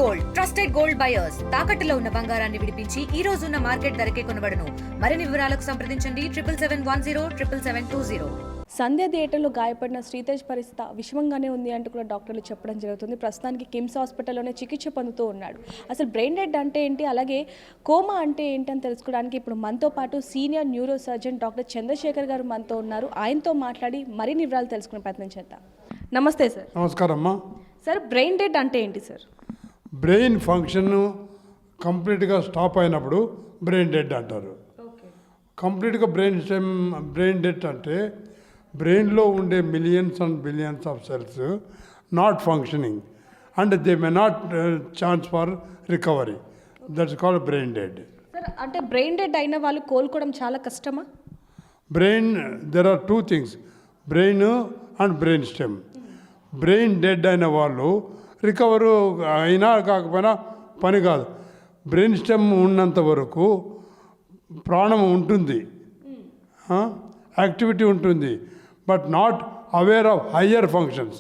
Gold trusted gold buyers తాకట్టులో ఉన్న బంగారాన్ని విడిపించి ఈ రోజు ఉన్న మార్కెట్ ధరకే కొనబడును. మరిన్ని వివరాలకు సంప్రదించండి 77107720. సంధ్య థియేటర్లో గాయపడిన శ్రీతేజ్ పరిస్థితి విషమంగానే ఉంది అంటూ కూడా డాక్టర్లు చెప్పడం జరుగుతుంది. ప్రస్తుతానికి కిమ్స్ హాస్పిటల్లోనే చికిత్స పొందుతూ ఉన్నాడు. అసలు బ్రెయిన్ డెడ్ అంటే ఏంటి, అలాగే కోమా అంటే ఏంటి అని తెలుసుకోవడానికి ఇప్పుడు మనతో పాటు senior neuro surgeon doctor Chandrashekar గారు మనతో ఉన్నారు. ఆయనతో మాట్లాడి మరిన్ని వివరాలు తెలుసుకునే ప్రయత్నం చేద్దాం. నమస్తే సార్. నమస్కారం అమ్మా. సార్, బ్రెయిన్ డెడ్ అంటే ఏంటి సార్? బ్రెయిన్ ఫంక్షన్ కంప్లీట్గా స్టాప్ అయినప్పుడు బ్రెయిన్ డెడ్ అంటారు. కంప్లీట్గా బ్రెయిన్ డెడ్ అంటే బ్రెయిన్లో ఉండే millions and billions of cells not functioning and they may not chance for recovery. That's called brain dead. Sir, అంటే బ్రెయిన్ డెడ్ అయిన వాళ్ళు కోలుకోవడం చాలా కష్టమా? Brain there are two things, brain and brain stem. Brain dead అయిన వాళ్ళు recover అయినా కాకపోయినా పని కాదు. బ్రెయిన్ స్టెమ్ ఉన్నంత వరకు ప్రాణం ఉంటుంది, యాక్టివిటీ ఉంటుంది, but not aware of higher functions.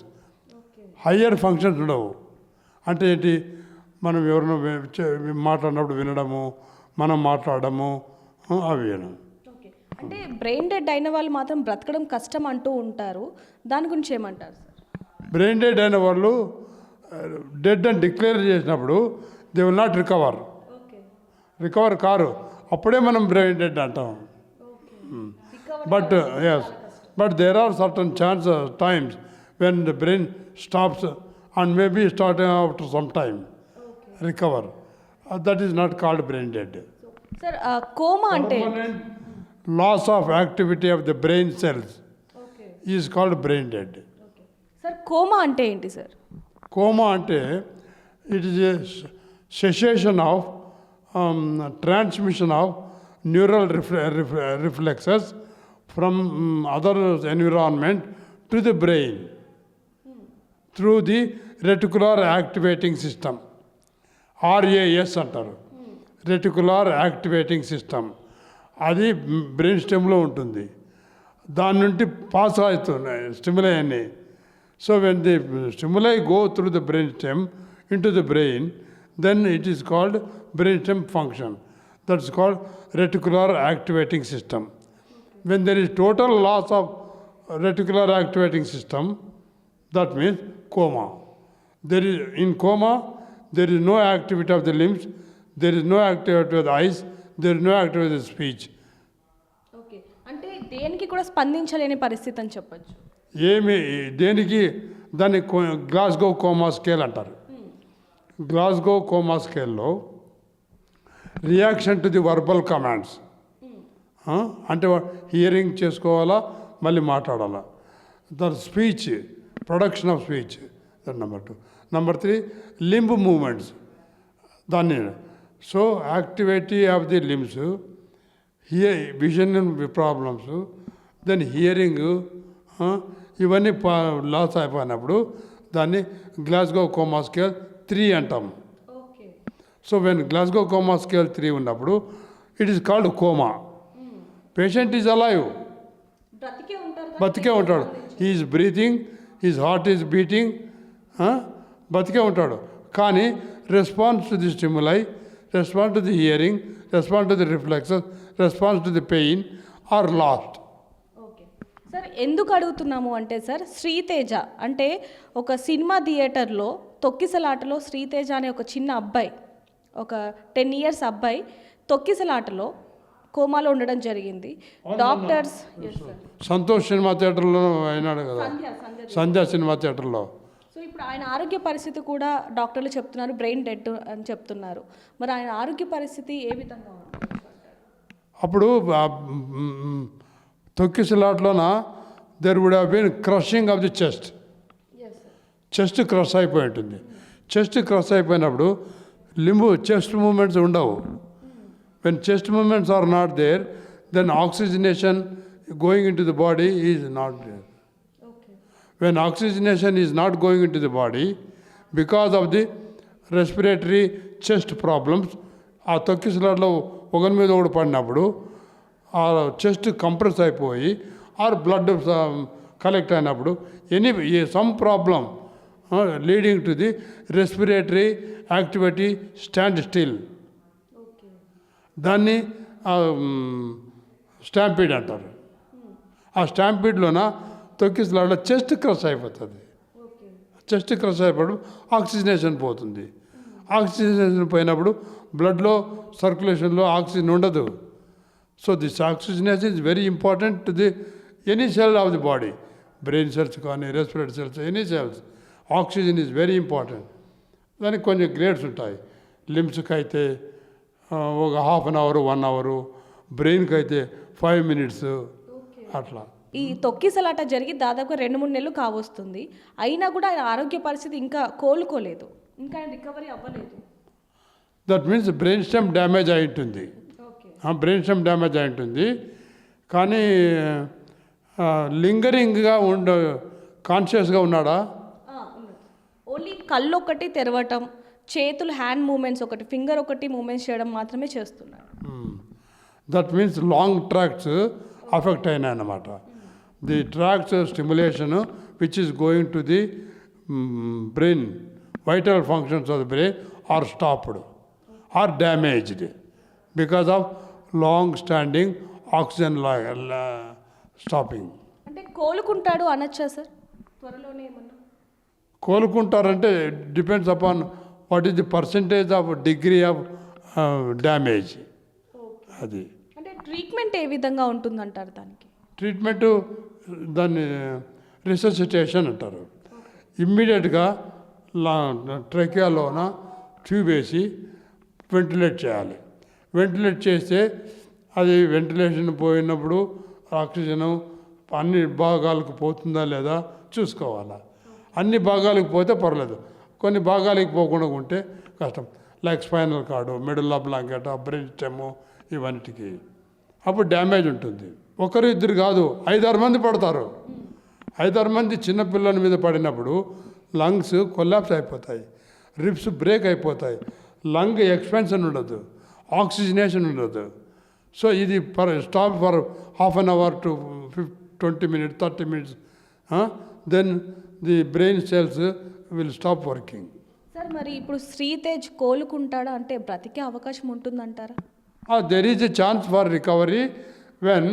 Higher functions ఉండవు. అంటే ఏంటి, మనం ఎవరినో మాట్లాడినప్పుడు వినడము, మనం మాట్లాడము, అవి వినడం. అంటే బ్రెయిన్ డెడ్ అయిన వాళ్ళు మాత్రం బ్రతకడం కష్టం అంటూ ఉంటారు, దాని గురించి ఏమంటారు సార్? బ్రెయిన్ డెడ్ అయిన వాళ్ళు డెడ్ అని డిక్లేర్ చేసినప్పుడు దే విల్ నాట్ రికవర్ కారు, అప్పుడే మనం బ్రెయిన్ డెడ్ అంటాం. But there are certain times when the brain stops and maybe starting after some time recover. That is not called brain dead. Sir, coma అంటే loss of activity of the brain cells is called brain dead. Sir, coma అంటే ఏంటి sir? Coma అంటే it is a cessation of transmission of neural reflexes from other environment to the brain through the reticular activating system, RAS అంటారు, reticular activating system. అది brain స్టెమ్లో ఉంటుంది. దాని నుండి pass అవుతున్నాయి stimuli అన్నీ. So when the stimuli go through the brain stem into the brain, then it is called brain stem function. That's called reticular activating system. When there is total loss of reticular activating system, that means coma. In coma, there is no activity of the limbs, there is no activity of the eyes, there is no activity of the speech. Okay, అంటే దేనికి కూడా స్పందించలేని పరిస్థితి అని చెప్పచ్చు. దేనికి దాన్ని Glasgow coma scale అంటారు. గ్లాస్గో కోమా స్కేల్లో reaction to the verbal commands, అంటే హియరింగ్ చేసుకోవాలా, మళ్ళీ మాట్లాడాలా, the speech, production of speech, that number 2. Number 3 limb movements, దాన్ని. So activity of the limbs, vision problems, then hearing, ఇవన్నీ లాస్ అయిపోయినప్పుడు దాన్ని గ్లాస్గో కోమా స్కేల్ 3 అంటాం. So when Glasgow coma scale 3 ఉన్నప్పుడు it is called coma. Patient is alive, బతికే ఉంటాడు, he's breathing, his heart is beating, బతికే ఉంటాడు. కానీ response to the stimuli, response to the hearing, response to the reflexes, response to the pain are lost. Sir, ఎందుకు అడుగుతున్నాము అంటే sir, Sriteja అంటే ఒక సినిమా థియేటర్లో తొక్కిసలాటలో శ్రీతేజ అనే ఒక చిన్న అబ్బాయి, ఒక 10 years అబ్బాయి తొక్కిసలాటలో కోమాలో ఉండడం జరిగింది. డాక్టర్స్ సంతోష్ సినిమా థియేటర్లో అయినాడు కదా, సంధ్య సినిమా థియేటర్లో. సో ఇప్పుడు ఆయన ఆరోగ్య పరిస్థితి కూడా డాక్టర్లు చెప్తున్నారు బ్రెయిన్ డెడ్ అని చెప్తున్నారు. మరి ఆయన ఆరోగ్య పరిస్థితి ఏ విధంగా ఉంది? అప్పుడు తొక్కిసలాట్లోన there would have been crushing of the chest crush అయిపోయి ఉంటుంది. చెస్ట్ క్రష్ అయిపోయినప్పుడు చెస్ట్ మూమెంట్స్ ఉండవు. When chest movements are not there, then oxygenation going in to the body is not there. When oxygenation is not going in to the body because of the respiratory chest problems, ఆ తొక్కిసలాట్లో ఒకరి మీద ఒకటి పడినప్పుడు ఆ chest compress అయిపోయి or blood collect అయినప్పుడు some problem leading to the respiratory activity stand still. దాన్ని స్టాంపీడ్ అంటారు. ఆ స్టాంపీడ్లోన తొక్కిసలాడ చెస్ట్ క్రష్ అయిపోతుంది. చెస్ట్ క్రష్ అయిపోవడం ఆక్సిజనేషన్ పోతుంది. ఆక్సిజనేషన్ పోయినప్పుడు బ్లడ్లో సర్క్యులేషన్లో ఆక్సిజన్ ఉండదు. So this oxygenation is very important to the any cell of the body, brain cells కానీ respiratory cells, any cells. Oxygen is very important. దానికి కొంచెం గ్రేడ్స్ ఉంటాయి. లిమ్స్కి అయితే ఒక హాఫ్ అన్ అవర్ 1 అవరు, బ్రెయిన్కి అయితే 5 minutes అట్లా. ఈ తొక్కిసలాట జరిగి దాదాపు 2-3 నెలలు కావస్తుంది. అయినా కూడా ఆయన ఆరోగ్య పరిస్థితి ఇంకా కోలుకోలేదు, ఇంకా ఆయన రికవరీ అవ్వలేదు. That means brain stem damage అయి ఉంటుంది. బ్రెయిన్ స్టెమ్ డ్యామేజ్ అయి ఉంటుంది. కానీ లింగరింగ్గా కాన్షియస్గా ఉన్నాడా? ఓన్లీ కళ్ళు ఒకటి తెరవటం, చేతులు హ్యాండ్ మూమెంట్స్ ఒకటి, ఫింగర్ ఒకటి మూమెంట్స్ చేయడం మాత్రమే చేస్తున్నాడు. That means long tracts affect అయినాయి అన్నమాట. The tracts stimulation which is going to the brain, vital functions of the brain are stopped or damaged because of long standing oxygen stopping. అంటే కోలుకుంటాడు అనొచ్చా sir త్వరలోనే ఏమన్నా? కోలుకుంటారంటే depends upon what is the percentage of degree of damage. అది అంటే treatment ఏ విధంగా ఉంటుందంటారు దానికి? ట్రీట్మెంటు దాన్ని రిససిటేషన్ అంటారు. ఇమ్మీడియట్గా ట్రకియాలోన ట్యూబ్ వేసి వెంటిలేట్ చేయాలి. వెంటిలేట్ చేస్తే అది వెంటిలేషన్ పోయినప్పుడు ఆక్సిజను అన్ని భాగాలకు పోతుందా లేదా చూసుకోవాలి. అన్ని భాగాలకు పోతే పర్లేదు, కొన్ని భాగాలకు పోకుండా ఉంటే కష్టం. Like spinal cord, middle of blanket, brain stem, ఇవన్నిటికి అప్పుడు డ్యామేజ్ ఉంటుంది. 1-2 కాదు, 5-6 మంది పడతారు. 5-6 మంది చిన్నపిల్లల మీద పడినప్పుడు లంగ్స్ కొలాప్స్ అయిపోతాయి, రిబ్స్ బ్రేక్ అయిపోతాయి, లంగ్ ఎక్స్పెన్షన్ ఉండదు, ఆక్సిజనేషన్ ఉండదు. సో ఇది stop for half an hour to 20 minutes, 30 minutes. Then the brain cells will stop working. Sir మరి ఇప్పుడు శ్రీతేజ్ కోలుకుంటాడా, అంటే బ్రతికే అవకాశం ఉంటుందంటారా? There is a chance for recovery when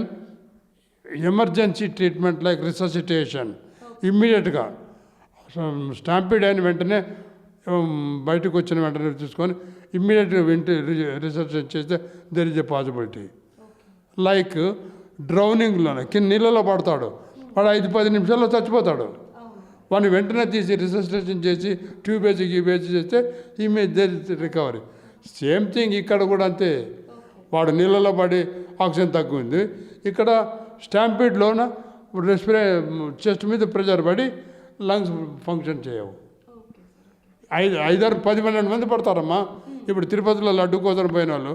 emergency treatment like resuscitation, ఇమ్మీడియట్గా స్టాంపీడ్ అయిన వెంటనే బయటకు వచ్చిన వెంటనే తీసుకొని ఇమ్మీడియట్గా రిసర్చ్ చేస్తే there is a possibility. Like డ్రౌనింగ్లోనే కింద నీళ్ళలో పడతాడు, వాడు 5-10 నిమిషాల్లో చచ్చిపోతాడు. వాడిని వెంటనే తీసి రిసస్టేషన్ చేసి ట్యూబ్ వేసి చేస్తే ఈ మే దేర్ రికవరీ. సేమ్ థింగ్ ఇక్కడ కూడా అంతే. వాడు నీళ్ళలో పడి ఆక్సిజన్ తగ్గింది, ఇక్కడ స్టాంపీడ్లోన చెస్ట్ మీద ప్రెషర్ పడి లంగ్స్ ఫంక్షన్ చేయవు. 5-10 మంది పడతారమ్మా. ఇప్పుడు తిరుపతిలో లడ్డు కోసం పోయిన వాళ్ళు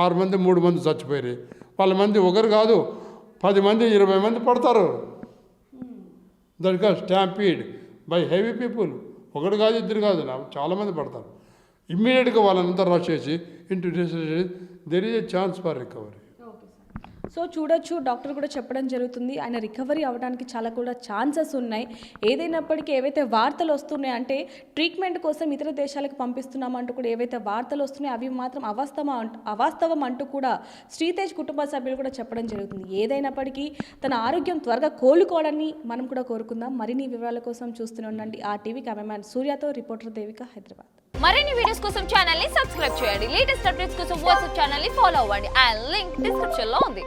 6 మంది 3 మంది చచ్చిపోయారు. వాళ్ళ మంది ఒకరు కాదు, 10 మంది 20 మంది పడతారు. That cos stampede by heavy people. ఒకడు కాదు, 2 కాదు, చాలామంది పడతారు. ఇమ్మీడియట్గా వాళ్ళంతా రష్ చేసి into there is a chance for recovery. So చూడొచ్చు, డాక్టర్ కూడా చెప్పడం జరుగుతుంది, ఆయన రికవరీ అవ్వడానికి చాలా కూడా ఛాన్సెస్ ఉన్నాయి. ఏదైనప్పటికీ ఏవైతే వార్తలు వస్తున్నాయి అంటే ట్రీట్మెంట్ కోసం ఇతర దేశాలకు పంపిస్తున్నామంటూ కూడా ఏవైతే వార్తలు వస్తున్నాయో అవి మాత్రం అవాస్తవం అంటూ కూడా శ్రీతేజ్ కుటుంబ సభ్యులు కూడా చెప్పడం జరుగుతుంది. ఏదైనప్పటికీ తన ఆరోగ్యం త్వరగా కోలుకోవాలని మనం కూడా కోరుకుందాం. మరిన్ని వివరాల కోసం చూస్తూనే ఉండండి RTV. కెమెరామ్యాన్ సూర్యతో రిపోర్టర్ దేవిక, హైదరాబాద్. మరిన్ని వీడియోస్ కోసం ఛానల్ ని సబ్స్క్రైబ్ చేయండి. లేటెస్ట్ అప్డేట్స్ కోసం వాట్సాప్ ఛానల్ ని ఫాలో అవ్వండి. ఆ లింక్ డిస్క్రిప్షన్ లో ఉంది.